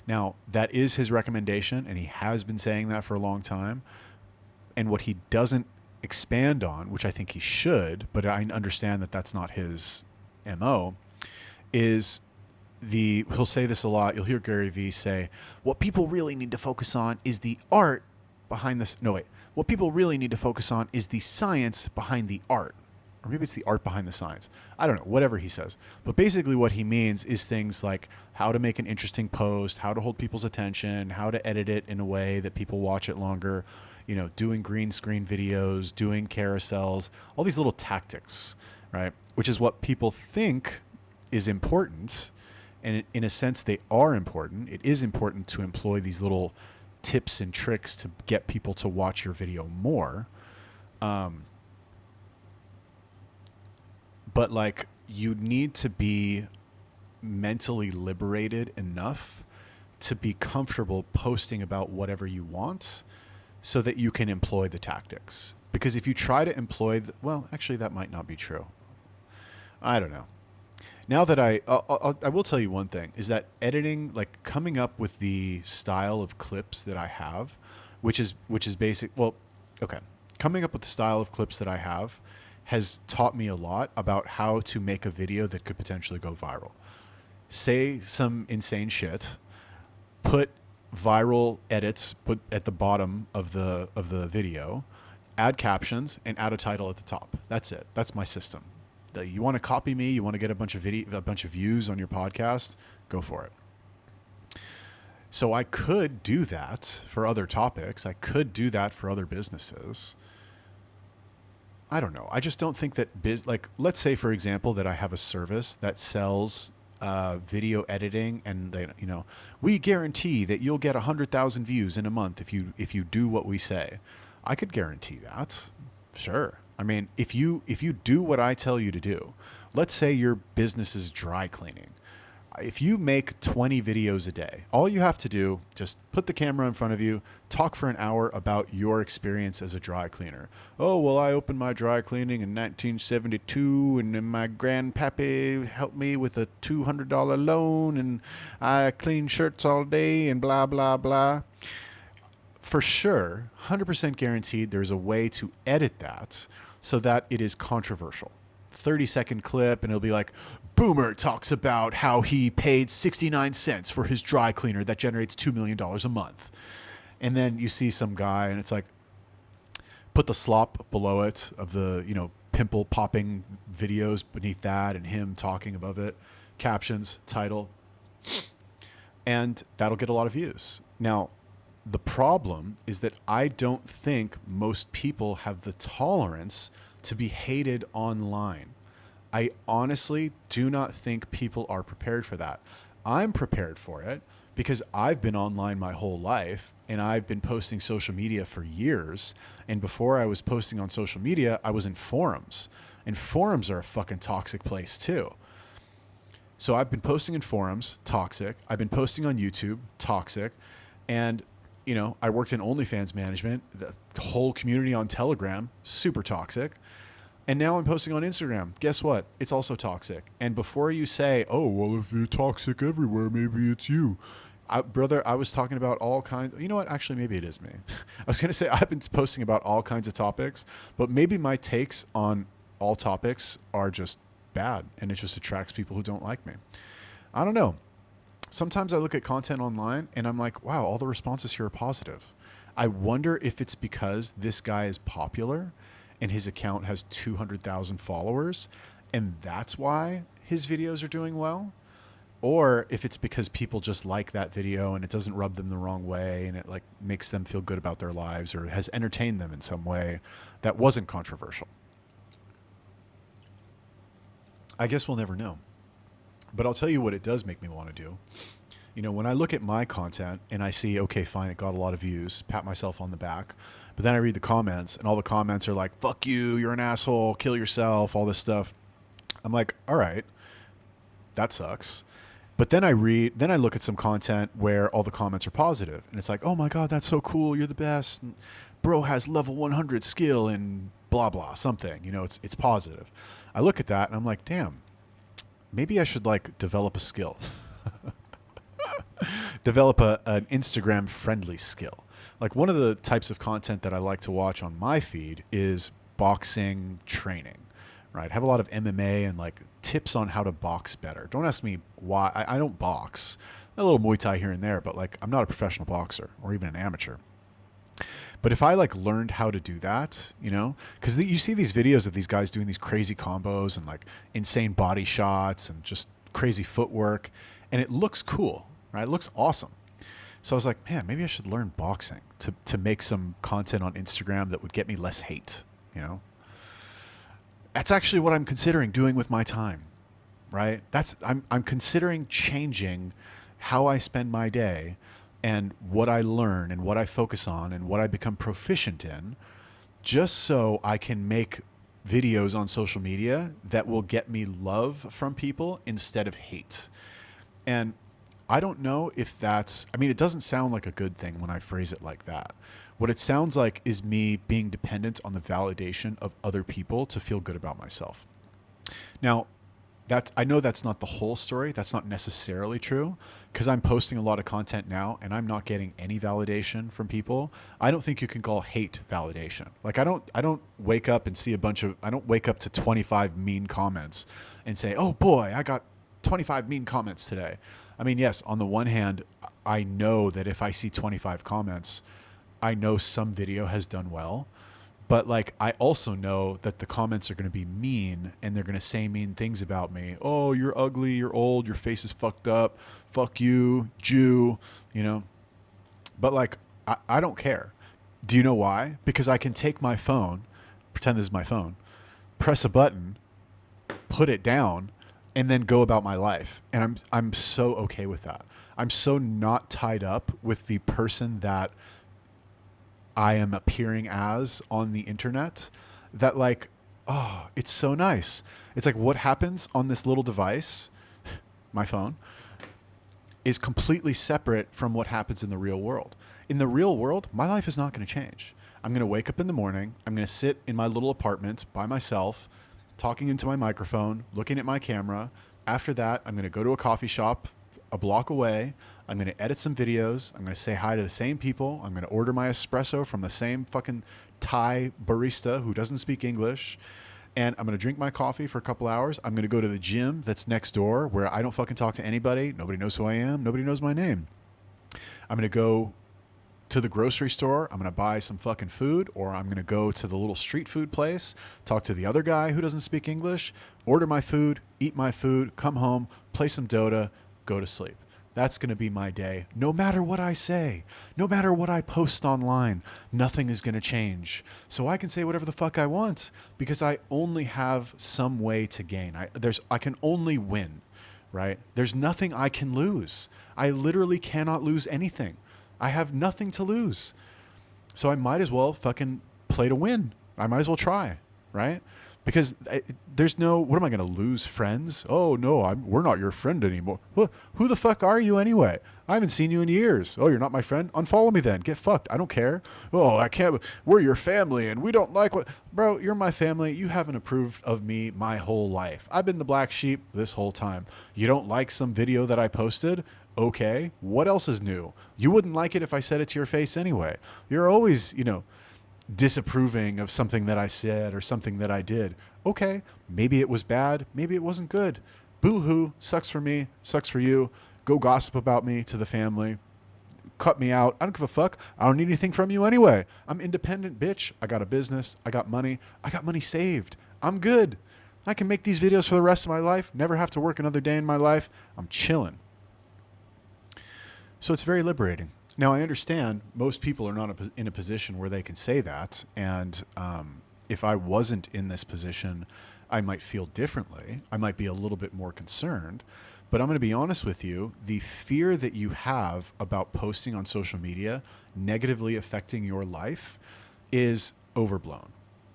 Now, that is his recommendation, and he has been saying that for a long time. And what he doesn't expand on, which I think he should, but I understand that that's not his MO, is he'll say this a lot. You'll hear Gary Vee say, what people really need to focus on is the art behind this. No, wait. What people really need to focus on is the science behind the art. Or maybe it's the art behind the science. I don't know, whatever he says. But basically what he means is things like how to make an interesting post, how to hold people's attention, how to edit it in a way that people watch it longer, doing green screen videos, doing carousels, all these little tactics, right? Which is what people think is important. And in a sense, they are important. It is important to employ these little tips and tricks to get people to watch your video more. But like, you need to be mentally liberated enough to be comfortable posting about whatever you want so that you can employ the tactics. Because if you try to employ, well, actually that might not be true. I don't know. Now that I will tell you one thing, is that editing, like coming up with the style of clips that I have, which is basic. Well, okay. Coming up with the style of clips that I have has taught me a lot about how to make a video that could potentially go viral. Say some insane shit, put viral edits put at the bottom of the video, add captions, and add a title at the top. That's it. That's my system. You want to copy me, you want to get a bunch of views on your podcast, go for it. So I could do that for other topics. I could do that for other businesses. I don't know. I just don't think that let's say, for example, that I have a service that sells video editing, and we guarantee that you'll get 100,000 views in a month if you do what we say. I could guarantee that. Sure. I mean, if you do what I tell you to do, let's say your business is dry cleaning. If you make 20 videos a day, all you have to do, just put the camera in front of you, talk for an hour about your experience as a dry cleaner. Oh, well, I opened my dry cleaning in 1972, and then my grandpappy helped me with a $200 loan, and I clean shirts all day, and blah, blah, blah. For sure, 100% guaranteed, there's a way to edit that so that it is controversial. 30-second clip, and it'll be like, Boomer talks about how he paid 69 cents for his dry cleaner that generates $2 million a month. And then you see some guy, and it's like, put the slop below it of the, pimple popping videos beneath that, and him talking above it, captions, title, and that'll get a lot of views. Now, the problem is that I don't think most people have the tolerance to be hated online. I honestly do not think people are prepared for that. I'm prepared for it because I've been online my whole life, and I've been posting social media for years. And before I was posting on social media, I was in forums, and forums are a fucking toxic place too. So I've been posting in forums, toxic. I've been posting on YouTube, toxic. And I worked in OnlyFans management, the whole community on Telegram, super toxic. And now I'm posting on Instagram. Guess what? It's also toxic. And before you say, oh, well, if you're toxic everywhere, maybe it's you. Brother, I was talking about all kinds. You know what? Actually, maybe it is me. I was going to say I've been posting about all kinds of topics, but maybe my takes on all topics are just bad, and it just attracts people who don't like me. I don't know. Sometimes I look at content online and I'm like, wow, all the responses here are positive. I wonder if it's because this guy is popular and his account has 200,000 followers, and that's why his videos are doing well. Or if it's because people just like that video and it doesn't rub them the wrong way, and it like makes them feel good about their lives, or has entertained them in some way that wasn't controversial. I guess we'll never know. But I'll tell you what it does make me want to do. When I look at my content and I see, okay, fine, it got a lot of views, pat myself on the back. But then I read the comments, and all the comments are like, fuck you, you're an asshole, kill yourself, all this stuff. I'm like, all right, that sucks. But then I look at some content where all the comments are positive, and it's like, oh my God, that's so cool, you're the best. And bro has level 100 skill in blah, blah, something. It's positive. I look at that and I'm like, damn, maybe I should develop a skill. Develop an Instagram friendly skill. Like one of the types of content that I like to watch on my feed is boxing training, right? I have a lot of MMA and like tips on how to box better. Don't ask me why. I don't box. A little Muay Thai here and there, but like I'm not a professional boxer or even an amateur. But if I like learned how to do that, you know, because you see these videos of these guys doing these crazy combos and like insane body shots and just crazy footwork, and it looks cool, right? It looks awesome. So I was like, man, maybe I should learn boxing to make some content on Instagram that would get me less hate, you know? That's actually what I'm considering doing with my time, right? I'm considering changing how I spend my day and what I learn and what I focus on and what I become proficient in, just so I can make videos on social media that will get me love from people instead of hate. And I don't know if that's, I mean, it doesn't sound like a good thing when I phrase it like that. What it sounds like is me being dependent on the validation of other people to feel good about myself. Now, I know that's not the whole story. That's not necessarily true, because I'm posting a lot of content now and I'm not getting any validation from people. I don't think you can call hate validation. Like I don't wake up and see I don't wake up to 25 mean comments and say, oh boy, I got 25 mean comments today. I mean, yes, on the one hand, I know that if I see 25 comments, I know some video has done well. But like, I also know that the comments are going to be mean and they're going to say mean things about me. Oh, you're ugly, you're old, your face is fucked up, fuck you, Jew, you know? But like, I don't care. Do you know why? Because I can take my phone, pretend this is my phone, press a button, put it down, and then go about my life. And I'm so okay with that. I'm so not tied up with the person that I am appearing as on the internet that like, oh, it's so nice. It's like what happens on this little device, my phone, is completely separate from what happens in the real world. In the real world, my life is not going to change. I'm going to wake up in the morning. I'm going to sit in my little apartment by myself, talking into my microphone, looking at my camera. After that, I'm going to go to a coffee shop a block away. I'm going to edit some videos. I'm going to say hi to the same people. I'm going to order my espresso from the same fucking Thai barista who doesn't speak English. And I'm going to drink my coffee for a couple hours. I'm going to go to the gym that's next door where I don't fucking talk to anybody. Nobody knows who I am. Nobody knows my name. I'm going to go to the grocery store. I'm going to buy some fucking food, or I'm going to go to the little street food place, talk to the other guy who doesn't speak English, order my food, eat my food, come home, play some Dota, go to sleep. That's going to be my day. No matter what I say, no matter what I post online, nothing is going to change. So I can say whatever the fuck I want because I only have some way to gain. I can only win, right? There's nothing I can lose. I literally cannot lose anything. I have nothing to lose. So I might as well fucking play to win. I might as well try, right? Because there's no, what am I going to lose, friends? Oh, no, we're not your friend anymore. Who the fuck are you anyway? I haven't seen you in years. Oh, you're not my friend? Unfollow me then. Get fucked. I don't care. Oh, I can't. We're your family and we don't like what. Bro, you're my family. You haven't approved of me my whole life. I've been the black sheep this whole time. You don't like some video that I posted? Okay. What else is new? You wouldn't like it if I said it to your face anyway. You're always, disapproving of something that I said or something that I did. Okay, maybe it was bad, maybe it wasn't good. Boo-hoo, sucks for me, sucks for you. Go gossip about me to the family. Cut me out. I don't give a fuck. I don't need anything from you anyway. I'm independent, bitch. I got a business. I got money saved. I'm good. I can make these videos for the rest of my life, never have to work another day in my life. I'm chilling. So it's very liberating. Now, I understand most people are not in a position where they can say that. And if I wasn't in this position, I might feel differently. I might be a little bit more concerned. But I'm going to be honest with you. The fear that you have about posting on social media negatively affecting your life is overblown.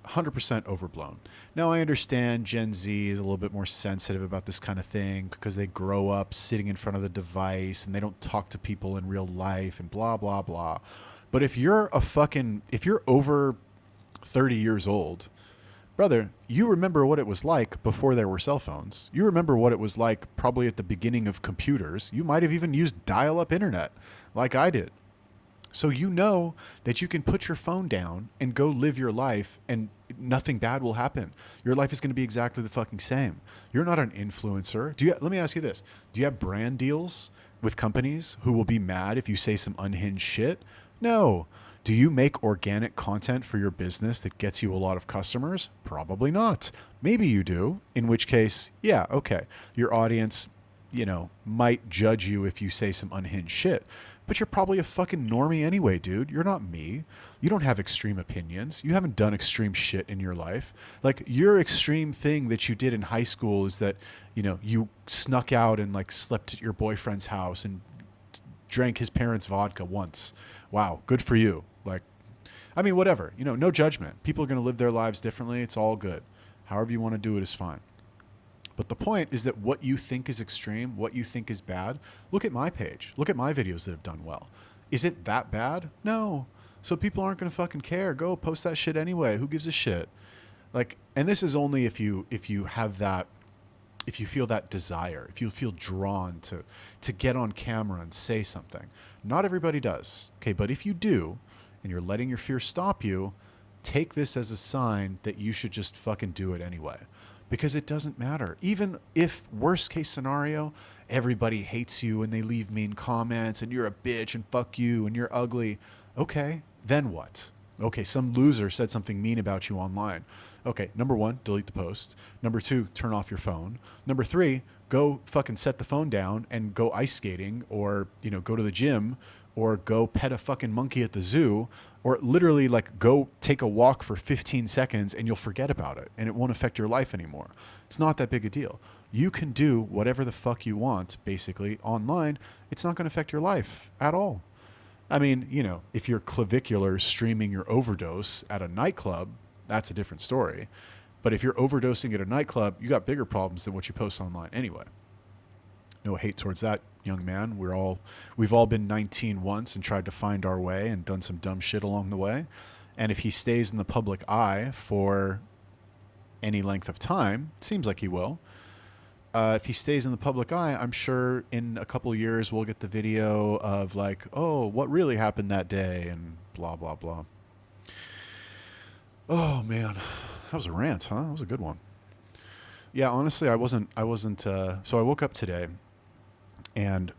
100% overblown. Now, I understand Gen Z is a little bit more sensitive about this kind of thing because they grow up sitting in front of the device and they don't talk to people in real life and blah, blah, blah. But if you're over 30 years old, brother, you remember what it was like before there were cell phones. You remember what it was like probably at the beginning of computers. You might have even used dial-up internet like I did. So you know that you can put your phone down and go live your life and nothing bad will happen. Your life is going to be exactly the fucking same. You're not an influencer. Let me ask you this. Do you have brand deals with companies who will be mad if you say some unhinged shit? No. Do you make organic content for your business that gets you a lot of customers? Probably not. Maybe you do, in which case, yeah, okay. Your audience, might judge you if you say some unhinged shit. But you're probably a fucking normie anyway, dude. You're not me. You don't have extreme opinions. You haven't done extreme shit in your life. Like, your extreme thing that you did in high school is that, you snuck out and like slept at your boyfriend's house and drank his parents' vodka once. Wow, good for you. Like, I mean, whatever. No judgment. People are going to live their lives differently. It's all good. However you want to do it is fine. But the point is that what you think is extreme, what you think is bad, look at my page. Look at my videos that have done well. Is it that bad? No. So people aren't going to fucking care. Go post that shit anyway. Who gives a shit? Like, and this is only if you have that, if you feel that desire, if you feel drawn to get on camera and say something. Not everybody does. Okay, but if you do, and you're letting your fear stop you, take this as a sign that you should just fucking do it anyway. Because it doesn't matter. Even if, worst case scenario, everybody hates you and they leave mean comments and you're a bitch and fuck you and you're ugly. Okay, then what? Okay, some loser said something mean about you online. Okay, number one, delete the post. Number two, turn off your phone. Number three, go fucking set the phone down and go ice skating, or, go to the gym, or go pet a fucking monkey at the zoo, or literally like go take a walk for 15 seconds and you'll forget about it and it won't affect your life anymore. It's not that big a deal. You can do whatever the fuck you want, basically, online. It's not going to affect your life at all. I mean, if you're clavicular streaming your overdose at a nightclub, that's a different story. But if you're overdosing at a nightclub, you got bigger problems than what you post online anyway. No hate towards that, young man. We've all been 19 once and tried to find our way and done some dumb shit along the way. And if he stays in the public eye for any length of time, it seems like he will. If he stays in the public eye, I'm sure in a couple of years we'll get the video of like, oh, what really happened that day and blah, blah, blah. Oh, man. That was a rant, huh? That was a good one. Yeah, honestly, I wasn't, so I woke up today and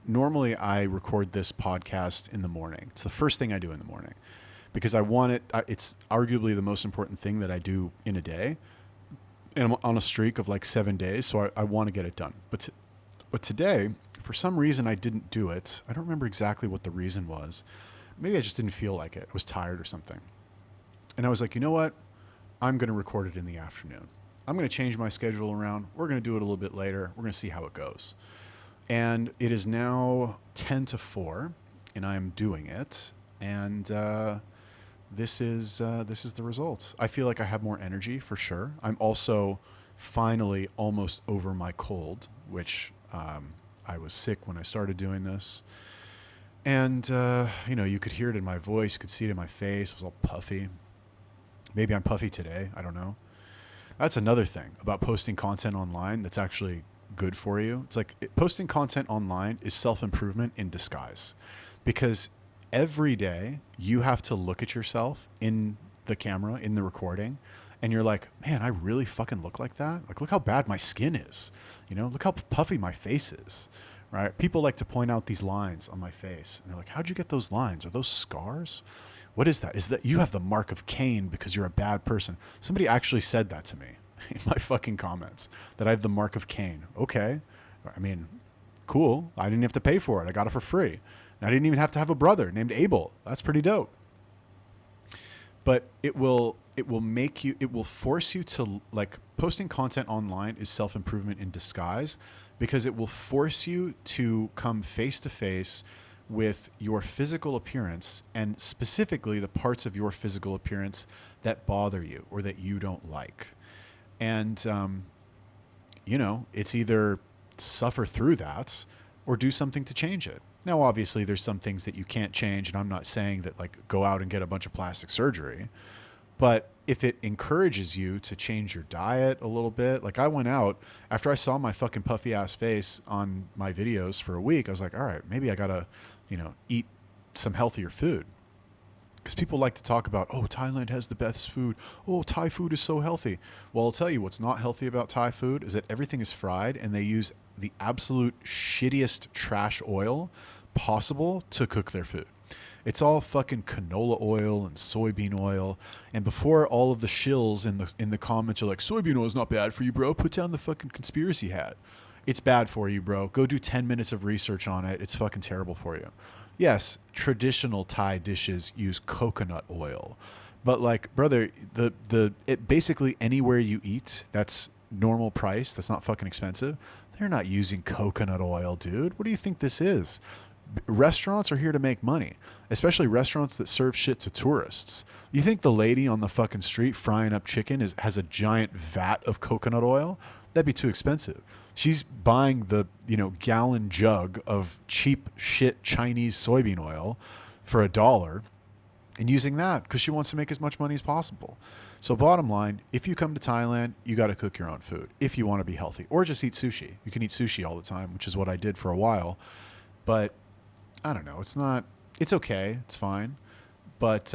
normally I record this podcast in the morning. It's the first thing I do in the morning because I want it. It's arguably the most important thing that I do in a day. And I'm on a streak of like 7 days, so I want to get it done. But today, for some reason, I didn't do it. I don't remember exactly what the reason was. Maybe I just didn't feel like it. I was tired or something. And I was like, you know what? I'm going to record it in the afternoon. I'm going to change my schedule around. We're going to do it a little bit later. We're going to see how it goes. And it is now 10 to 4, and I'm doing it. And this is the result. I feel like I have more energy for sure. I'm also finally almost over my cold, which I was sick when I started doing this. And, you could hear it in my voice. You could see it in my face. It was all puffy. Maybe I'm puffy today. I don't know. That's another thing about posting content online that's actually good for you. It's like posting content online is self-improvement in disguise, because every day you have to look at yourself in the camera, in the recording, and you're like, man, I really fucking look like that? Like, look how bad my skin is. Look how puffy my face is, right? People like to point out these lines on my face, and they're like, how'd you get those lines? Are those scars? What is that? Is that you have the mark of Cain because you're a bad person? Somebody actually said that to me in my fucking comments, that I have the mark of Cain. Okay. I mean, cool. I didn't have to pay for it. I got it for free. And I didn't even have to have a brother named Abel. That's pretty dope. But it will force you to, like, posting content online is self-improvement in disguise, because it will force you to come face to face with your physical appearance, and specifically the parts of your physical appearance that bother you or that you don't like. And, it's either suffer through that or do something to change it. Now, obviously, there's some things that you can't change, and I'm not saying that, like, go out and get a bunch of plastic surgery. But if it encourages you to change your diet a little bit. Like I went out after I saw my fucking puffy ass face on my videos for a week. I was like, all right, maybe I gotta, eat some healthier food. Because people like to talk about, oh, Thailand has the best food. Oh, Thai food is so healthy. Well, I'll tell you what's not healthy about Thai food is that everything is fried and they use the absolute shittiest trash oil possible to cook their food. It's all fucking canola oil and soybean oil. And before all of the shills in the comments are like, soybean oil is not bad for you, bro. Put down the fucking conspiracy hat. It's bad for you, bro. Go do 10 minutes of research on it. It's fucking terrible for you. Yes, traditional Thai dishes use coconut oil. But like, brother, it basically anywhere you eat that's normal price, that's not fucking expensive, they're not using coconut oil, dude. What do you think this is? Restaurants are here to make money, especially restaurants that serve shit to tourists. You think the lady on the fucking street frying up chicken has a giant vat of coconut oil? That'd be too expensive. She's buying the, gallon jug of cheap shit Chinese soybean oil for $1 and using that because she wants to make as much money as possible. So bottom line, if you come to Thailand, you got to cook your own food if you want to be healthy, or just eat sushi. You can eat sushi all the time, which is what I did for a while. But I don't know. It's okay. It's fine. But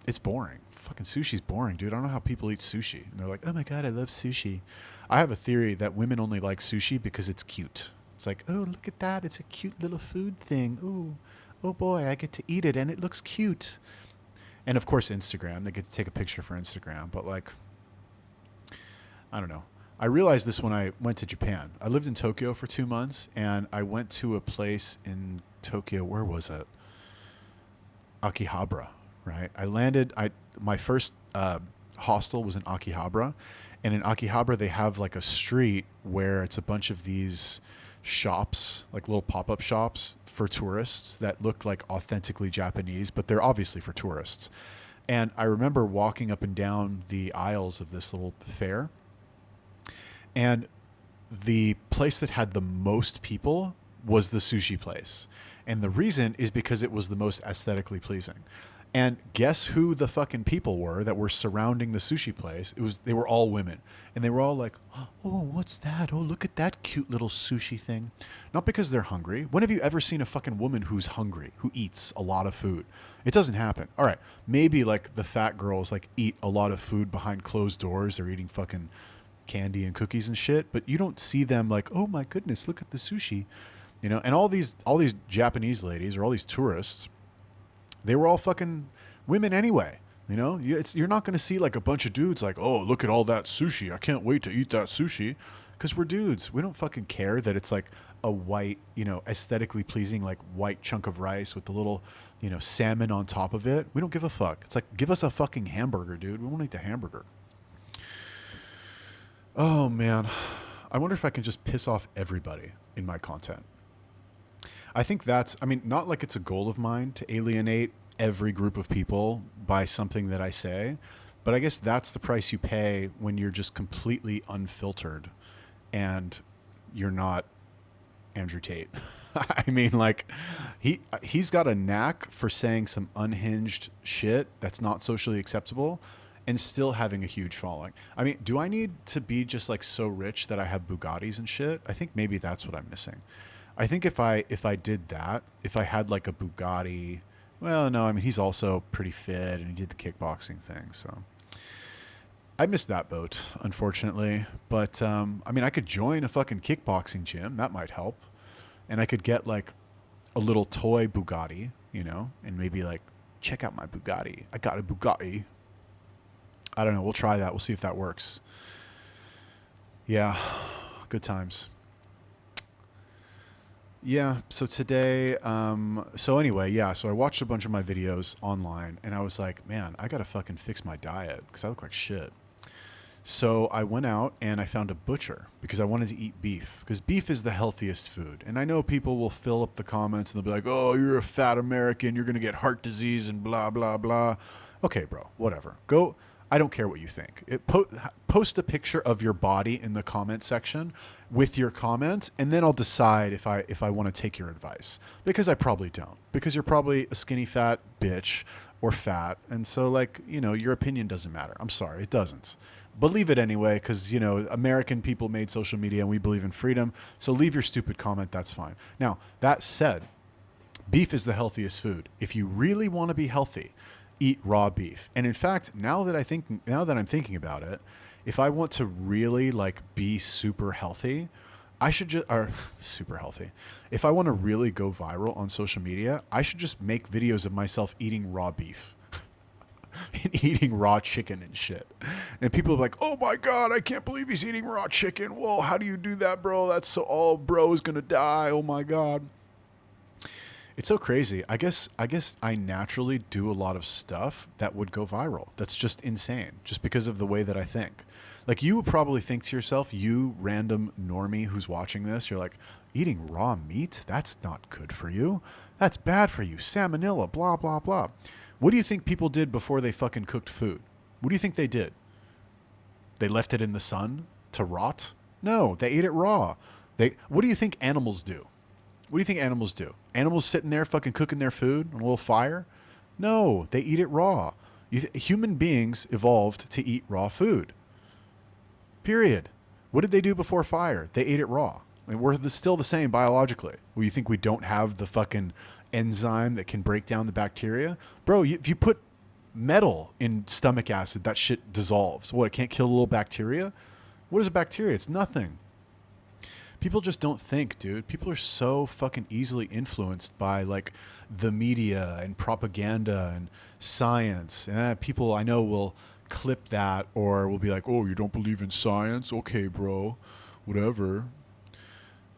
it's boring. Fucking sushi's boring, dude. I don't know how people eat sushi. And they're like, oh my God, I love sushi. I have a theory that women only like sushi because it's cute. It's like, oh, look at that. It's a cute little food thing. Ooh, oh boy, I get to eat it and it looks cute. And of course, Instagram. They get to take a picture for Instagram. But like, I don't know. I realized this when I went to Japan. I lived in Tokyo for 2 months and I went to a place in Tokyo. Where was it? Akihabara, right? My first hostel was in Akihabara, and in Akihabara they have like a street where it's a bunch of these shops, like little pop-up shops for tourists that look like authentically Japanese, but they're obviously for tourists. And I remember walking up and down the aisles of this little fair, and the place that had the most people was the sushi place. And the reason is because it was the most aesthetically pleasing. And guess who the fucking people were that were surrounding the sushi place? They were all women. And they were all like, oh, what's that? Oh, look at that cute little sushi thing. Not because they're hungry. When have you ever seen a fucking woman who's hungry, who eats a lot of food? It doesn't happen. All right, maybe like the fat girls like eat a lot of food behind closed doors. They're eating fucking candy and cookies and shit. But you don't see them like, oh my goodness, look at the sushi. And all these Japanese ladies or all these tourists, they were all fucking women anyway. You're not going to see like a bunch of dudes like, oh, look at all that sushi. I can't wait to eat that sushi. Because we're dudes. We don't fucking care that it's like a white, aesthetically pleasing, like white chunk of rice with the little, salmon on top of it. We don't give a fuck. It's like, give us a fucking hamburger, dude. We won't eat the hamburger. Oh, man. I wonder if I can just piss off everybody in my content. I think not like it's a goal of mine to alienate every group of people by something that I say, but I guess that's the price you pay when you're just completely unfiltered and you're not Andrew Tate. I mean, like, he's got a knack for saying some unhinged shit that's not socially acceptable and still having a huge following. I mean, do I need to be just like so rich that I have Bugattis and shit? I think maybe that's what I'm missing. I think if I did that, if I had like a Bugatti, well, no, I mean, he's also pretty fit and he did the kickboxing thing. So I missed that boat, unfortunately. But, I mean, I could join a fucking kickboxing gym. That might help. And I could get like a little toy Bugatti, and maybe like, check out my Bugatti. I got a Bugatti. I don't know. We'll try that. We'll see if that works. Yeah. Good times. Yeah, so today, so I watched a bunch of my videos online and I was like, man, I gotta fucking fix my diet because I look like shit. So I went out and I found a butcher because I wanted to eat beef because beef is the healthiest food. And I know people will fill up the comments and they'll be like, oh, you're a fat American, you're gonna get heart disease and blah, blah, blah. Okay, bro, whatever. Go. I don't care what you think. Post a picture of your body in the comment section with your comment, and then I'll decide if I want to take your advice. Because I probably don't. Because you're probably a skinny fat bitch or fat, and so like, you know, your opinion doesn't matter. I'm sorry, it doesn't. But leave it anyway, because, you know, American people made social media and we believe in freedom. So leave your stupid comment. That's fine. Now, that said, beef is the healthiest food. If you really want to be healthy, eat raw beef. And in fact, now that I'm thinking about it, if I want to really like be super healthy, I should just, or super healthy. If I want to really go viral on social media, I should just make videos of myself eating raw beef and eating raw chicken and shit. And people are like, "Oh my God, I can't believe he's eating raw chicken. Whoa, how do you do that, bro? That's so, all bro is going to die. Oh my God." It's so crazy. I guess I naturally do a lot of stuff that would go viral. That's just insane, just because of the way that I think. Like, you would probably think to yourself, you random normie who's watching this, you're like, eating raw meat? That's not good for you. That's bad for you. Salmonella, blah, blah, blah. What do you think people did before they fucking cooked food? What do you think they did? They left it in the sun to rot? No, they ate it raw. What do you think animals do? What do you think animals do? Animals sitting there fucking cooking their food on a little fire? No, they eat it raw. Human beings evolved to eat raw food. Period. What did they do before fire? They ate it raw. I mean, we're still the same biologically. Well, you think we don't have the fucking enzyme that can break down the bacteria? Bro, if you put metal in stomach acid, that shit dissolves. What, it can't kill a little bacteria? What is a bacteria? It's nothing. People just don't think, dude. People are so fucking easily influenced by like the media and propaganda and science. And people I know will clip that or will be like, "Oh, you don't believe in science? Okay, bro. Whatever."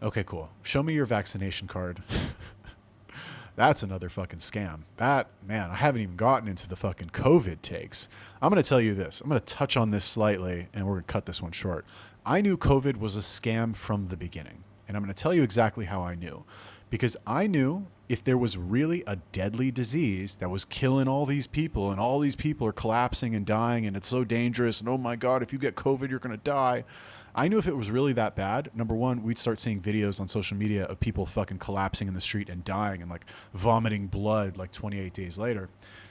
Okay, cool. Show me your vaccination card. That's another fucking scam. That, man, I haven't even gotten into the fucking COVID takes. I'm going to tell you this. I'm going to touch on this slightly, and we're going to cut this one short. I knew COVID was a scam from the beginning, and I'm going to tell you exactly how I knew. Because I knew if there was really a deadly disease that was killing all these people, and all these people are collapsing and dying, and it's so dangerous, and oh my God, if you get COVID, you're going to die. I knew if it was really that bad, number one, we'd start seeing videos on social media of people fucking collapsing in the street and dying and like vomiting blood like 28 days later.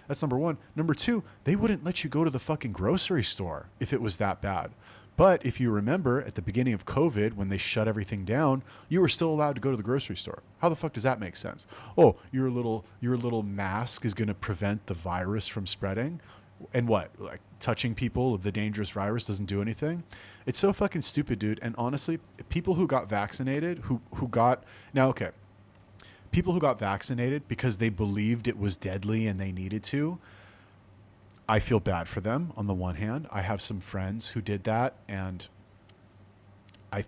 That's number one. Number two, they wouldn't let you go to the fucking grocery store if it was that bad. But if you remember at the beginning of COVID, when they shut everything down, you were still allowed to go to the grocery store. How the fuck does that make sense? Oh, your little mask is going to prevent the virus from spreading. And what? Like touching people with the dangerous virus doesn't do anything? It's so fucking stupid, dude. And honestly, people who got vaccinated, people who got vaccinated because they believed it was deadly and they needed to, I feel bad for them on the one hand. I have some friends who did that, and I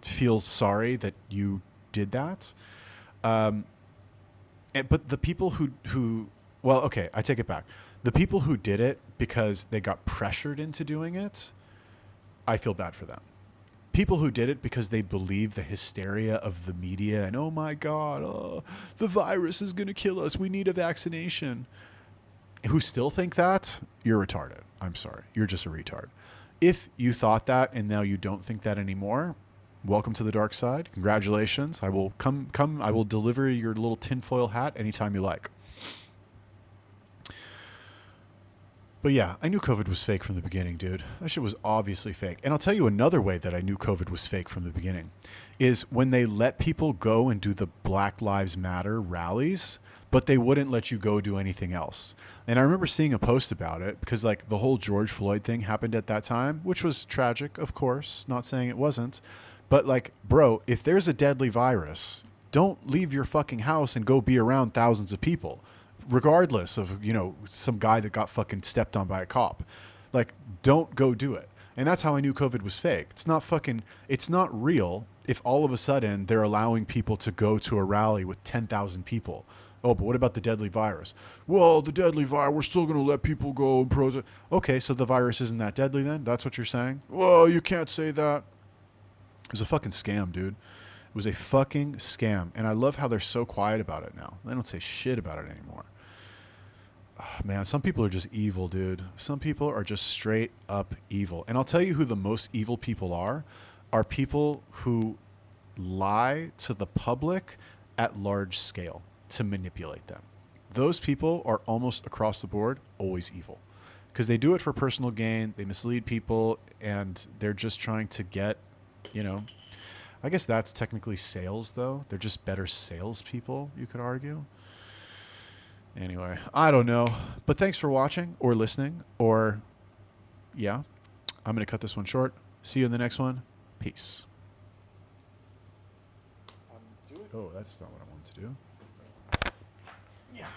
feel sorry that you did that. But the people well, okay, I take it back. The people who did it because they got pressured into doing it, I feel bad for them. People who did it because they believe the hysteria of the media and, oh my God, oh, the virus is going to kill us. We need a vaccination. Who still think that, you're retarded. I'm sorry. You're just a retard. If you thought that and now you don't think that anymore, welcome to the dark side. Congratulations. I will I will deliver your little tinfoil hat anytime you like. But yeah, I knew COVID was fake from the beginning, dude. That shit was obviously fake. And I'll tell you another way that I knew COVID was fake from the beginning is when they let people go and do the Black Lives Matter rallies, but they wouldn't let you go do anything else. And I remember seeing a post about it because like the whole George Floyd thing happened at that time, which was tragic, of course, not saying it wasn't. But like, bro, if there's a deadly virus, don't leave your fucking house and go be around thousands of people, regardless of, you know, some guy that got fucking stepped on by a cop. Like, don't go do it. And that's how I knew COVID was fake. It's not real if all of a sudden they're allowing people to go to a rally with 10,000 people. Oh, but what about the deadly virus? Well, the deadly virus, we're still going to let people go and protest. Okay, so the virus isn't that deadly then? That's what you're saying? Well, you can't say that. It was a fucking scam, dude. It was a fucking scam. And I love how they're so quiet about it now. They don't say shit about it anymore. Man, some people are just evil, dude. Some people are just straight up evil. And I'll tell you who the most evil people are people who lie to the public at large scale to manipulate them. Those people are almost across the board always evil because they do it for personal gain. They mislead people and they're just trying to get, you know, I guess that's technically sales though. They're just better salespeople, you could argue. Anyway, I don't know. But thanks for watching or listening or, yeah, I'm going to cut this one short. See you in the next one. Peace. Oh, that's not what I wanted to do. Yeah.